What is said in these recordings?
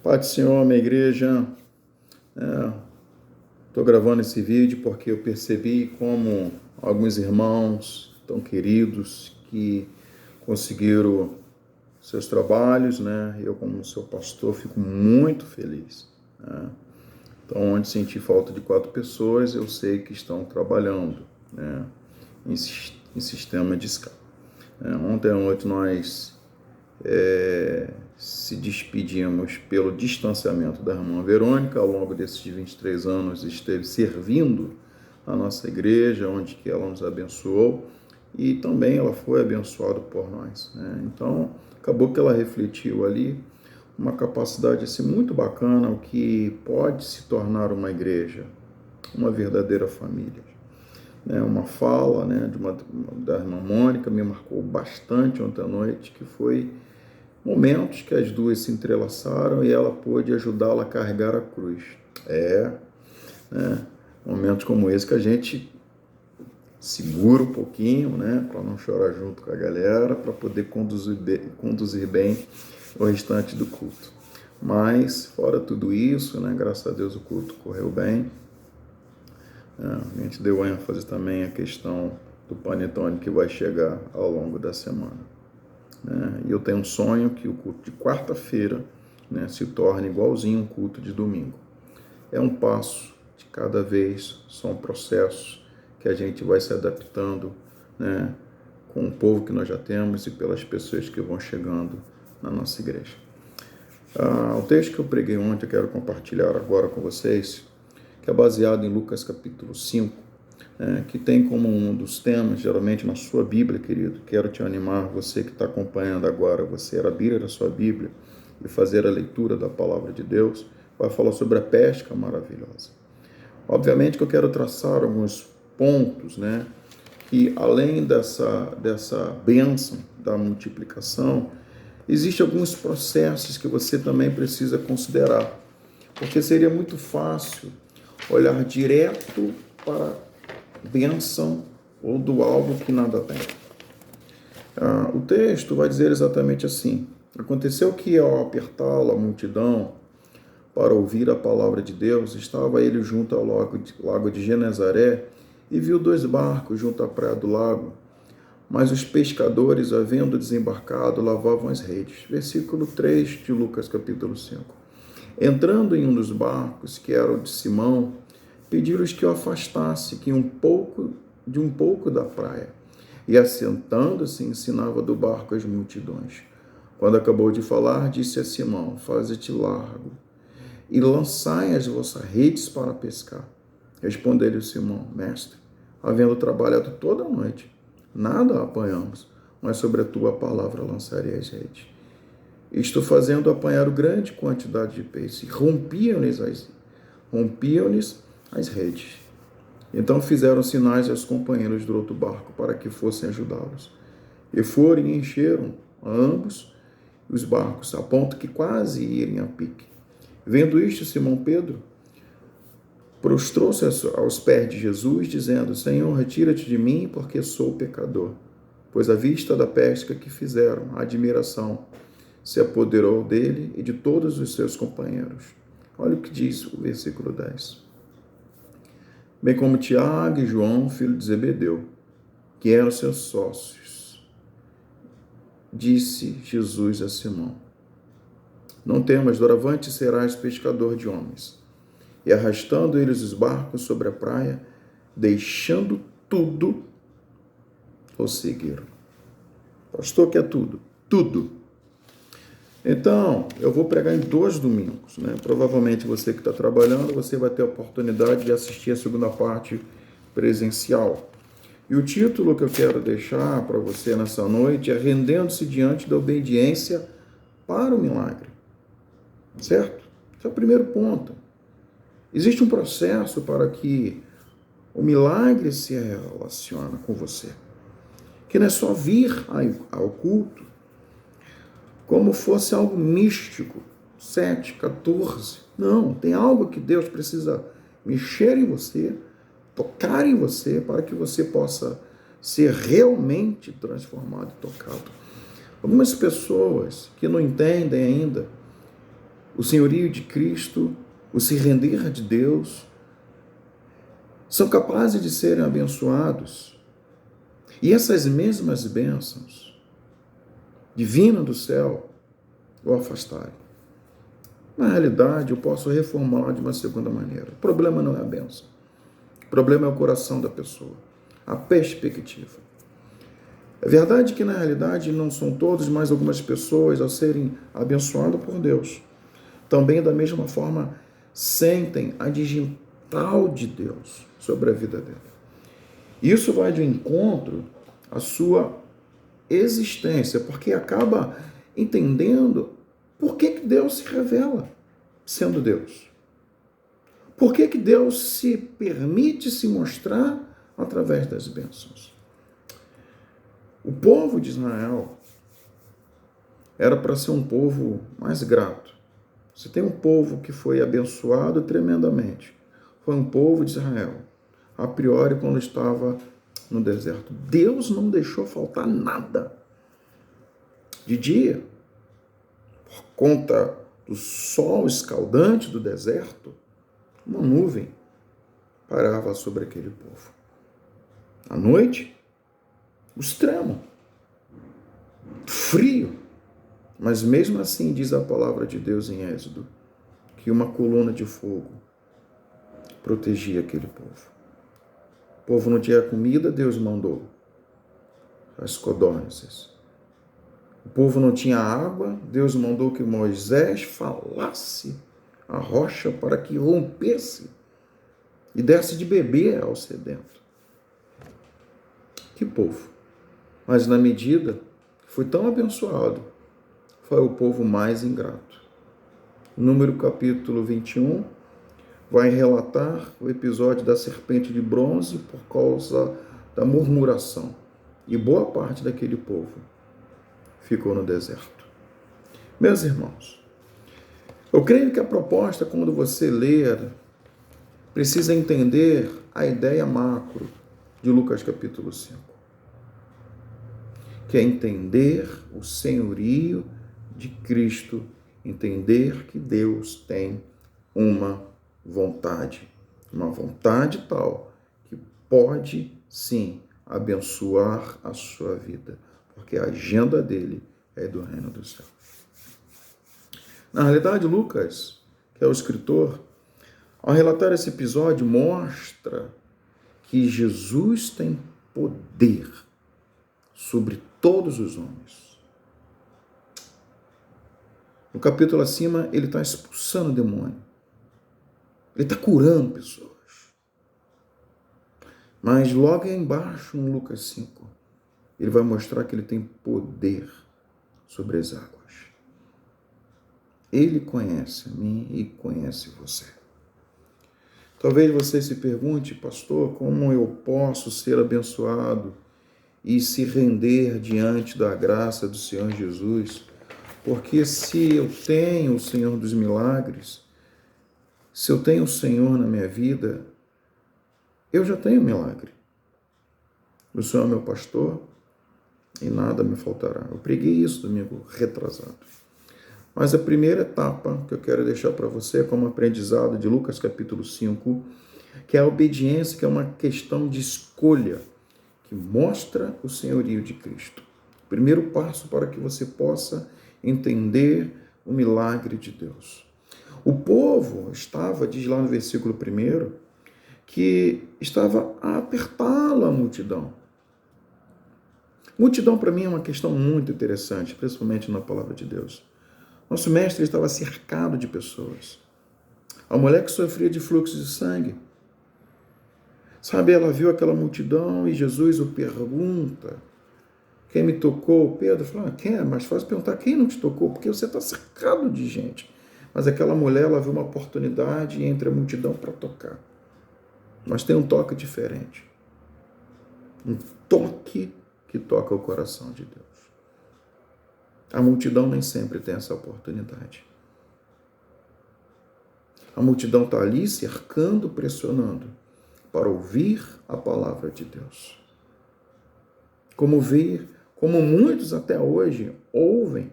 Pai do Senhor, minha igreja, estou gravando esse vídeo porque eu percebi como alguns irmãos tão queridos que conseguiram seus trabalhos, né? Eu, como seu pastor, fico muito feliz, né? Então, onde senti falta de 4 pessoas, eu sei que estão trabalhando, né? Em sistema de escala. Ontem à noite nós se despedimos pelo distanciamento da irmã Verônica. Ao longo desses 23 anos esteve servindo a nossa igreja, onde que ela nos abençoou, e também ela foi abençoada por nós, né? Então, acabou que ela refletiu ali uma capacidade assim, muito bacana, o que pode se tornar uma igreja, uma verdadeira família. Uma fala, né, da irmã Mônica me marcou bastante ontem à noite, que foi momentos que as duas se entrelaçaram e ela pôde ajudá-la a carregar a cruz. Momentos como esse que a gente segura um pouquinho, né, para não chorar junto com a galera, para poder conduzir bem o restante do culto. Mas, fora tudo isso, né, graças a Deus o culto correu bem. A gente deu ênfase também à questão do panetone que vai chegar ao longo da semana. E eu tenho um sonho que o culto de quarta-feira, né, se torne igualzinho um culto de domingo. É um passo de cada vez, são processos que a gente vai se adaptando, né, com o povo que nós já temos e pelas pessoas que vão chegando na nossa igreja. O texto que eu preguei ontem, eu quero compartilhar agora com vocês, que é baseado em Lucas capítulo 5, que tem como um dos temas, geralmente na sua Bíblia, querido. Quero te animar, você que está acompanhando agora, você abrir a sua Bíblia e fazer a leitura da palavra de Deus, vai falar sobre a pesca maravilhosa. Obviamente que eu quero traçar alguns pontos, né, que além dessa bênção da multiplicação, existem alguns processos que você também precisa considerar, porque seria muito fácil olhar direto para a bênção ou do algo que nada tem. O texto vai dizer exatamente assim: aconteceu que ao apertá-lo a multidão para ouvir a palavra de Deus, estava ele junto ao lago de Genezaré e viu 2 barcos junto à praia do lago, mas os pescadores, havendo desembarcado, lavavam as redes. Versículo 3 de Lucas capítulo 5. Entrando em um dos barcos, que era o de Simão, pediram-lhes que o afastasse de um pouco da praia, e assentando-se ensinava do barco as multidões. Quando acabou de falar, disse a Simão: faze-te largo e lançai as vossas redes para pescar. Respondeu-lhe Simão: mestre, havendo trabalhado toda a noite, nada apanhamos, mas sobre a tua palavra lançarei as redes. Isto fazendo, apanharam grande quantidade de peixes, rompiam-lhes as redes. Então fizeram sinais aos companheiros do outro barco para que fossem ajudá-los. E foram e encheram ambos os barcos, a ponto que quase irem a pique. Vendo isto, Simão Pedro prostrou-se aos pés de Jesus, dizendo: Senhor, retira-te de mim, porque sou pecador. Pois à vista da pesca que fizeram, a admiração se apoderou dele e de todos os seus companheiros. Olha o que diz o versículo 10. Bem como Tiago e João, filho de Zebedeu, que eram seus sócios, disse Jesus a Simão: não temas, doravante serás pescador de homens. E arrastando eles os barcos sobre a praia, deixando tudo, o seguiram. Pastor, que é tudo? Tudo. Então, eu vou pregar em 2 domingos, né? Provavelmente você que está trabalhando, você vai ter a oportunidade de assistir a segunda parte presencial. E o título que eu quero deixar para você nessa noite é Rendendo-se diante da obediência para o milagre. Certo? Esse é o primeiro ponto. Existe um processo para que o milagre se relacione com você. Que não é só vir ao culto como fosse algo místico, 7, 14. Não, tem algo que Deus precisa mexer em você, tocar em você, para que você possa ser realmente transformado e tocado. Algumas pessoas que não entendem ainda o senhorio de Cristo, o se render de Deus, são capazes de serem abençoados. E essas mesmas bênçãos, divinas do céu, o afastarem. Na realidade, eu posso reformular de uma segunda maneira. O problema não é a bênção. O problema é o coração da pessoa, a perspectiva. É verdade que, na realidade, não são todos, mas algumas pessoas, ao serem abençoadas por Deus, também, da mesma forma, sentem a digital de Deus sobre a vida dela. Isso vai de encontro à sua existência, porque acaba entendendo por que Deus se revela sendo Deus. Por que Deus se permite se mostrar através das bênçãos? O povo de Israel era para ser um povo mais grato. Você tem um povo que foi abençoado tremendamente. Foi um povo de Israel, a priori, quando estava no deserto. Deus não deixou faltar nada. De dia, por conta do sol escaldante do deserto, uma nuvem parava sobre aquele povo. À noite, o extremo, frio. Mas mesmo assim, diz a palavra de Deus em Êxodo, que uma coluna de fogo protegia aquele povo. O povo não tinha comida, Deus mandou as codornizes. O povo não tinha água, Deus mandou que Moisés falasse a rocha para que rompesse e desse de beber ao sedento. Que povo! Mas na medida que foi tão abençoado, foi o povo mais ingrato. Número capítulo 21 vai relatar o episódio da serpente de bronze por causa da murmuração. E boa parte daquele povo ficou no deserto. Meus irmãos, eu creio que a proposta, quando você ler, precisa entender a ideia macro de Lucas capítulo 5, que é entender o senhorio de Cristo, entender que Deus tem uma vontade tal que pode sim abençoar a sua vida, porque a agenda dele é do reino do céu. Na realidade, Lucas, que é o escritor, ao relatar esse episódio, mostra que Jesus tem poder sobre todos os homens. No capítulo acima, ele está expulsando o demônio. Ele está curando pessoas. Mas logo embaixo, em Lucas 5, ele vai mostrar que ele tem poder sobre as águas. Ele conhece a mim e conhece você. Talvez você se pergunte, pastor, como eu posso ser abençoado e se render diante da graça do Senhor Jesus? Porque se eu tenho o Senhor dos milagres, se eu tenho o Senhor na minha vida, eu já tenho milagre. O Senhor é meu pastor e nada me faltará. Eu preguei isso domingo retrasado. Mas a primeira etapa que eu quero deixar para você como aprendizado de Lucas capítulo 5, que é a obediência, que é uma questão de escolha, que mostra o senhorio de Cristo. Primeiro passo para que você possa entender o milagre de Deus. O povo estava, diz lá no versículo 1, que estava a apertá-la a multidão. Multidão para mim é uma questão muito interessante, principalmente na palavra de Deus. Nosso mestre estava cercado de pessoas. A mulher que sofria de fluxo de sangue. Sabe, ela viu aquela multidão e Jesus o pergunta: quem me tocou? Pedro falou: quem é? Mas faz perguntar: quem não te tocou? Porque você está cercado de gente. Mas aquela mulher, ela viu uma oportunidade entre a multidão para tocar. Mas tem um toque diferente. Um toque que toca o coração de Deus. A multidão nem sempre tem essa oportunidade. A multidão está ali cercando, pressionando para ouvir a palavra de Deus. Como muitos até hoje ouvem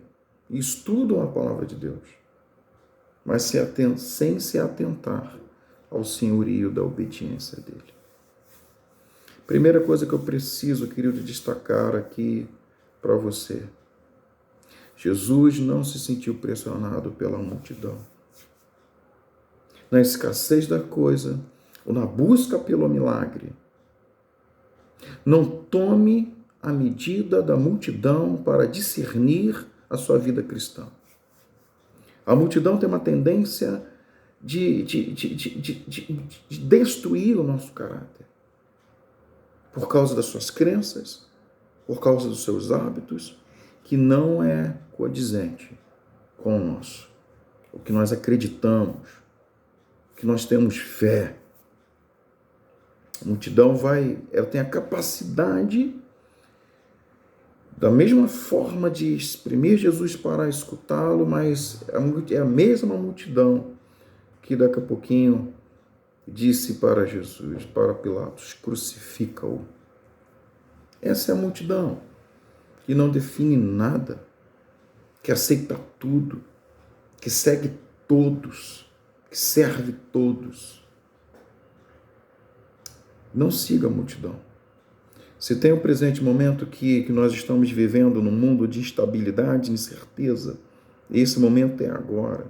e estudam a palavra de Deus, mas sem se atentar ao senhorio da obediência dele. Primeira coisa que eu preciso, querido, destacar aqui para você. Jesus não se sentiu pressionado pela multidão. Na escassez da coisa, ou na busca pelo milagre, não tome a medida da multidão para discernir a sua vida cristã. A multidão tem uma tendência de destruir o nosso caráter. Por causa das suas crenças, por causa dos seus hábitos, que não é condizente com o nosso. O que nós acreditamos, o que nós temos fé. A multidão ela tem a capacidade, da mesma forma, de exprimir Jesus para escutá-lo, mas é a mesma multidão que daqui a pouquinho disse para Jesus, para Pilatos, crucifica-o. Essa é a multidão que não define nada, que aceita tudo, que segue todos, que serve todos. Não siga a multidão. Se tem o presente momento que nós estamos vivendo num mundo de instabilidade e incerteza, esse momento é agora.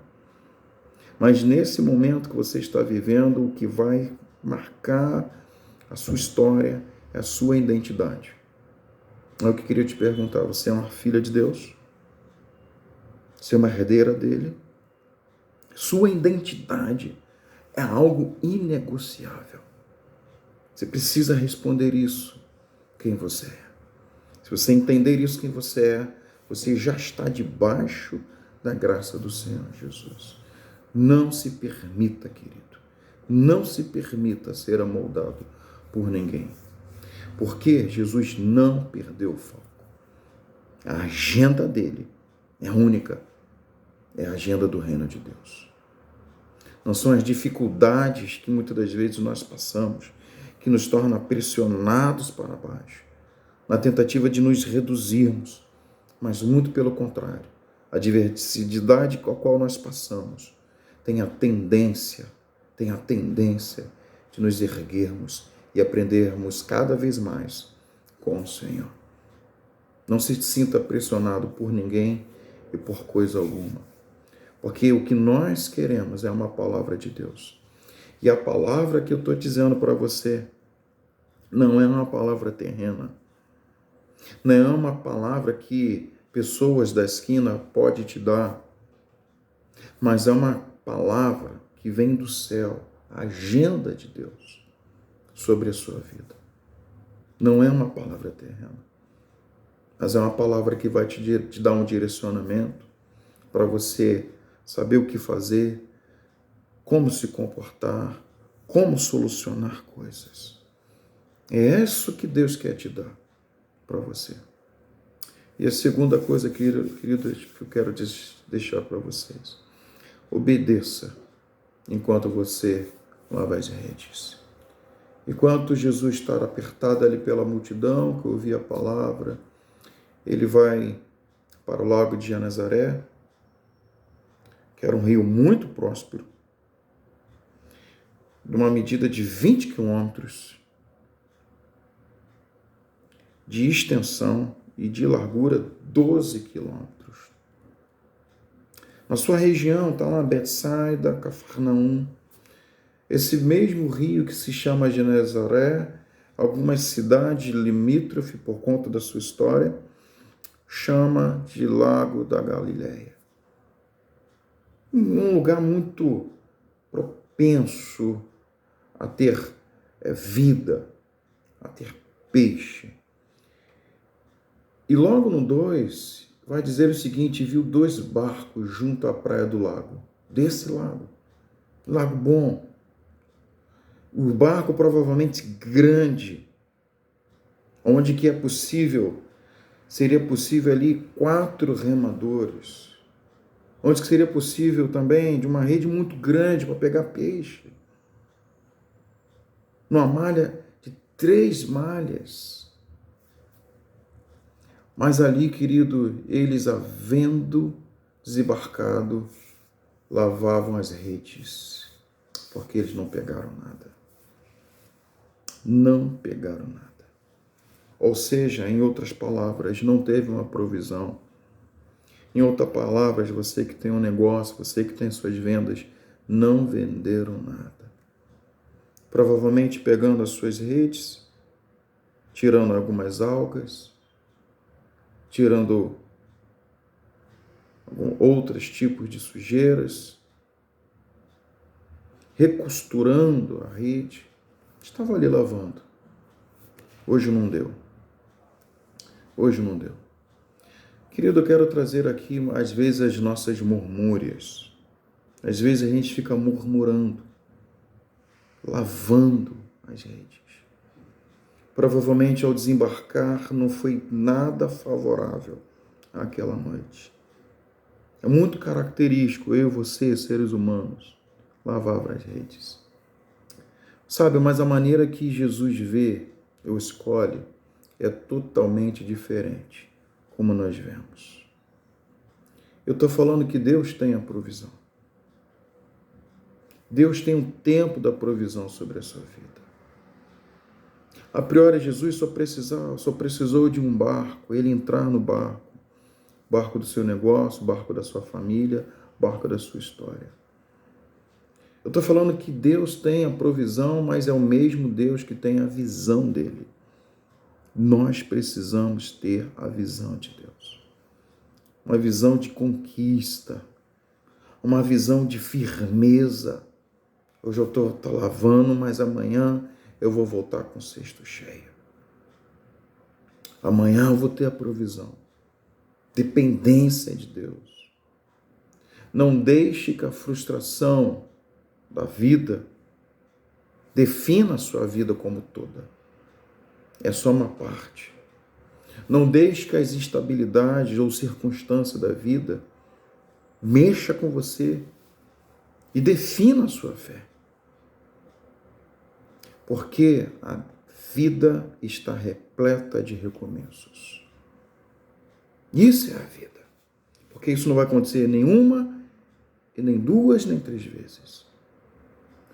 Mas nesse momento que você está vivendo, o que vai marcar a sua história é a sua identidade. É o que eu queria te perguntar. Você é uma filha de Deus? Você é uma herdeira dele? Sua identidade é algo inegociável. Você precisa responder isso, quem você é. Se você entender isso, quem você é, você já está debaixo da graça do Senhor Jesus. Não se permita, querido, não se permita ser amoldado por ninguém. Porque Jesus não perdeu o foco. A agenda dele é única, é a agenda do reino de Deus. Não são as dificuldades que muitas das vezes nós passamos que nos tornam pressionados para baixo, na tentativa de nos reduzirmos, mas muito pelo contrário. A diversidade com a qual nós passamos tem a tendência de nos erguermos e aprendermos cada vez mais com o Senhor. Não se sinta pressionado por ninguém e por coisa alguma, porque o que nós queremos é uma palavra de Deus. E a palavra que eu estou dizendo para você não é uma palavra terrena, não é uma palavra que pessoas da esquina podem te dar, mas é uma palavra que vem do céu, a agenda de Deus sobre a sua vida. Não é uma palavra terrena, mas é uma palavra que vai te dar um direcionamento para você saber o que fazer, como se comportar, como solucionar coisas. É isso que Deus quer te dar para você. E a segunda coisa, querido, que eu quero deixar para vocês. Obedeça enquanto você lava as redes. Enquanto Jesus está apertado ali pela multidão, que ouvia a palavra, ele vai para o lago de Genezaré, que era um rio muito próspero, de uma medida de 20 quilômetros de extensão e de largura 12 quilômetros. Na sua região está lá Betsaida, Cafarnaum, esse mesmo rio que se chama Genezaré, algumas cidades limítrofes por conta da sua história, chama de Lago da Galileia. Um lugar muito propenso a ter vida, a ter peixe. E logo no 2, vai dizer o seguinte: viu 2 barcos junto à praia do lago, desse lago bom. O barco provavelmente grande, onde que seria possível ali 4 remadores, onde que seria possível também de uma rede muito grande para pegar peixe, numa malha de 3 malhas. Mas ali, querido, eles havendo desembarcado, lavavam as redes, porque eles não pegaram nada. Não pegaram nada. Ou seja, em outras palavras, não teve uma provisão. Em outras palavras, você que tem um negócio, você que tem suas vendas, não venderam nada. Provavelmente pegando as suas redes, tirando algumas algas, tirando outros tipos de sujeiras, recosturando a rede. Estava ali lavando. Hoje não deu. Hoje não deu. Querido, eu quero trazer aqui, às vezes, as nossas murmúrias. Às vezes a gente fica murmurando, lavando as redes. Provavelmente, ao desembarcar, não foi nada favorável àquela noite. É muito característico, eu e você, seres humanos, lavar as redes. Sabe, mas a maneira que Jesus vê ou escolhe é totalmente diferente, como nós vemos. Eu estou falando que Deus tem a provisão. Deus tem um tempo da provisão sobre a sua vida. A priori, Jesus só precisou de um barco, ele entrar no barco. Barco do seu negócio, barco da sua família, barco da sua história. Eu estou falando que Deus tem a provisão, mas é o mesmo Deus que tem a visão dele. Nós precisamos ter a visão de Deus. Uma visão de conquista, uma visão de firmeza. Hoje eu estou lavando, mas amanhã eu vou voltar com o cesto cheio. Amanhã eu vou ter a provisão. Dependência de Deus. Não deixe que a frustração da vida defina a sua vida como toda. É só uma parte. Não deixe que as instabilidades ou circunstâncias da vida mexa com você e defina a sua fé. Porque a vida está repleta de recomeços. Isso é a vida. Porque isso não vai acontecer nenhuma, e nem duas, nem três vezes.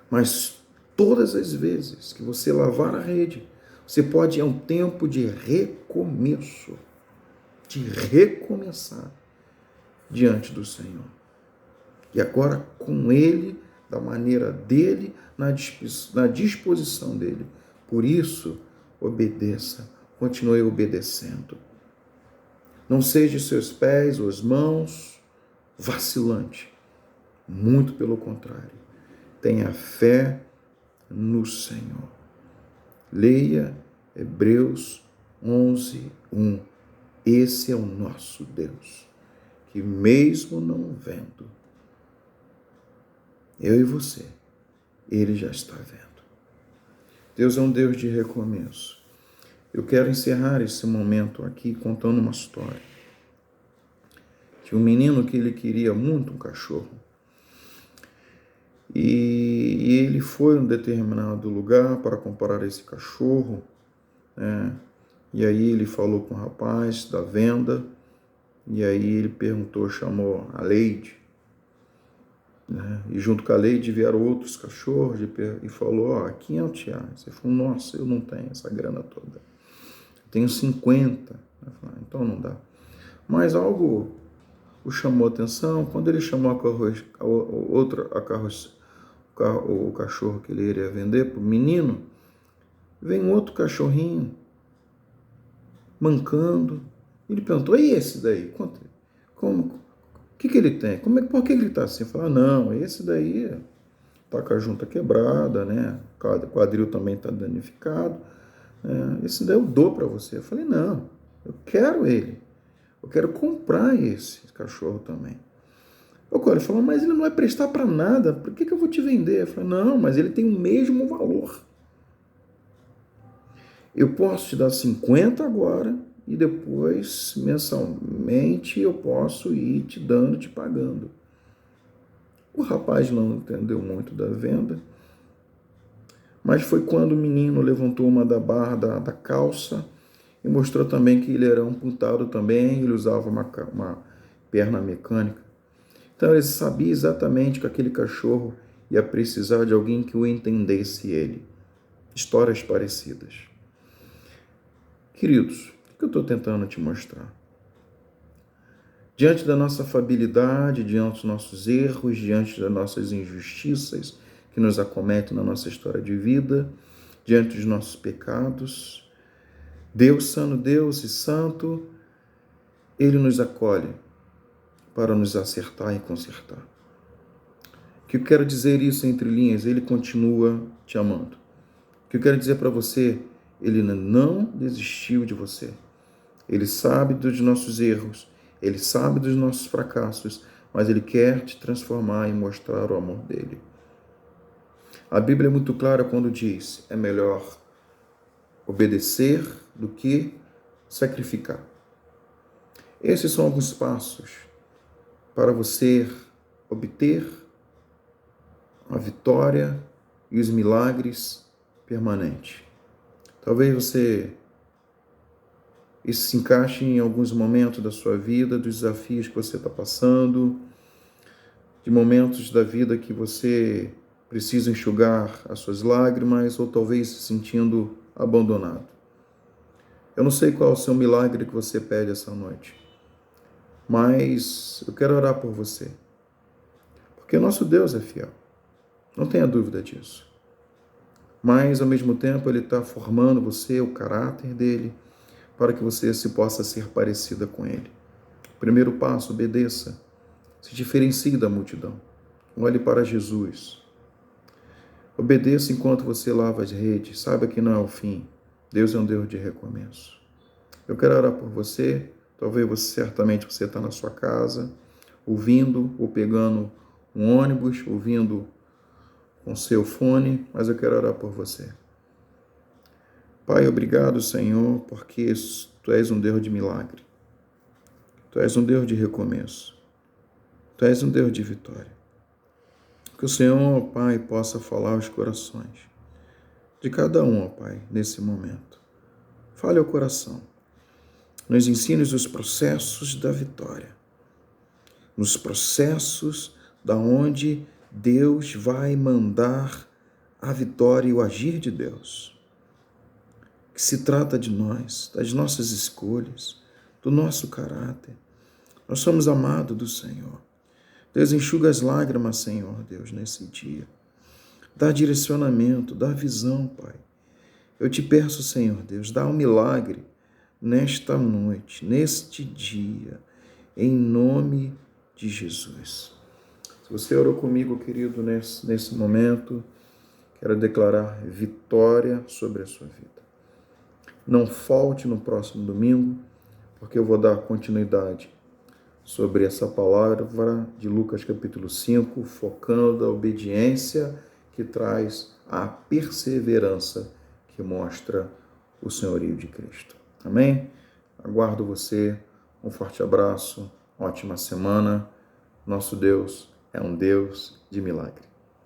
Mas todas as vezes que você lavar a rede, você pode, é um tempo de recomeço, de recomeçar diante do Senhor. E agora com Ele, da maneira dele, na disposição dele. Por isso, obedeça, continue obedecendo. Não seja seus pés ou as mãos vacilante. Muito pelo contrário. Tenha fé no Senhor. Leia Hebreus 11:1. Esse é o nosso Deus, que mesmo não vendo, eu e você, Ele já está vendo. Deus é um Deus de recomeço. Eu quero encerrar esse momento aqui contando uma história. Tinha um menino que ele queria muito um cachorro. E ele foi a um determinado lugar para comprar esse cachorro, né? E aí ele falou com o rapaz da venda, e aí ele perguntou, chamou a Leide, né? E junto com a Leide vieram outros cachorros e falou, ó, R$500. Ele falou, nossa, eu não tenho essa grana toda. Eu tenho 50. Eu falei, então não dá. Mas algo o chamou a atenção, quando ele chamou o cachorro que ele iria vender para o menino, vem um outro cachorrinho mancando. Ele perguntou, e esse daí? O que ele tem? Por que ele está assim? Fala, não, esse daí está com a junta quebrada, né? O quadril também está danificado. Esse daí eu dou para você. Eu falei, não, eu quero ele. Eu quero comprar esse cachorro também. Ele falou, mas ele não vai prestar para nada, por que eu vou te vender? Eu falei, não, mas ele tem o mesmo valor. Eu posso te dar 50 agora e depois, mensalmente, eu posso ir te dando, te pagando. O rapaz não entendeu muito da venda, mas foi quando o menino levantou uma da barra da calça e mostrou também que ele era amputado também, ele usava uma perna mecânica. Então ele sabia exatamente que aquele cachorro ia precisar de alguém que o entendesse ele. Histórias parecidas. Queridos, o que eu estou tentando te mostrar? Diante da nossa fabilidade, diante dos nossos erros, diante das nossas injustiças que nos acometem na nossa história de vida, diante dos nossos pecados, Deus, sendo Deus e Santo, Ele nos acolhe para nos acertar e consertar. O que eu quero dizer isso entre linhas? Ele continua te amando. O que eu quero dizer para você? Ele não desistiu de você. Ele sabe dos nossos erros, Ele sabe dos nossos fracassos, mas Ele quer te transformar e mostrar o amor dEle. A Bíblia é muito clara quando diz: é melhor obedecer do que sacrificar. Esses são alguns passos para você obter a vitória e os milagres permanentes. Talvez isso se encaixe em alguns momentos da sua vida, dos desafios que você está passando, de momentos da vida que você precisa enxugar as suas lágrimas ou talvez se sentindo abandonado. Eu não sei qual é o seu milagre que você pede essa noite, mas eu quero orar por você, porque o nosso Deus é fiel, não tenha dúvida disso. Mas, ao mesmo tempo, Ele está formando você, o caráter dEle, para que você se possa ser parecida com Ele. Primeiro passo, obedeça. Se diferencie da multidão. Olhe para Jesus. Obedeça enquanto você lava as redes. Saiba que não é o fim. Deus é um Deus de recomeço. Eu quero orar por você. Talvez certamente você está na sua casa, ouvindo ou pegando um ônibus, ouvindo com seu fone, mas eu quero orar por você. Pai, obrigado, Senhor, porque Tu és um Deus de milagre. Tu és um Deus de recomeço. Tu és um Deus de vitória. Que o Senhor, Pai, possa falar aos corações de cada um, Pai, nesse momento. Fale ao coração. Nos ensines os processos da vitória. Nos processos da onde Deus vai mandar a vitória e o agir de Deus. Que se trata de nós, das nossas escolhas, do nosso caráter. Nós somos amados do Senhor. Deus, enxuga as lágrimas, Senhor, Deus, nesse dia. Dá direcionamento, dá visão, Pai. Eu te peço, Senhor, Deus, dá um milagre nesta noite, neste dia, em nome de Jesus. Se você orou comigo, querido, nesse momento, quero declarar vitória sobre a sua vida. Não falte no próximo domingo, porque eu vou dar continuidade sobre essa palavra de Lucas capítulo 5, focando a obediência que traz a perseverança que mostra o senhorio de Cristo. Amém? Aguardo você. Um forte abraço, ótima semana. Nosso Deus é um Deus de milagre.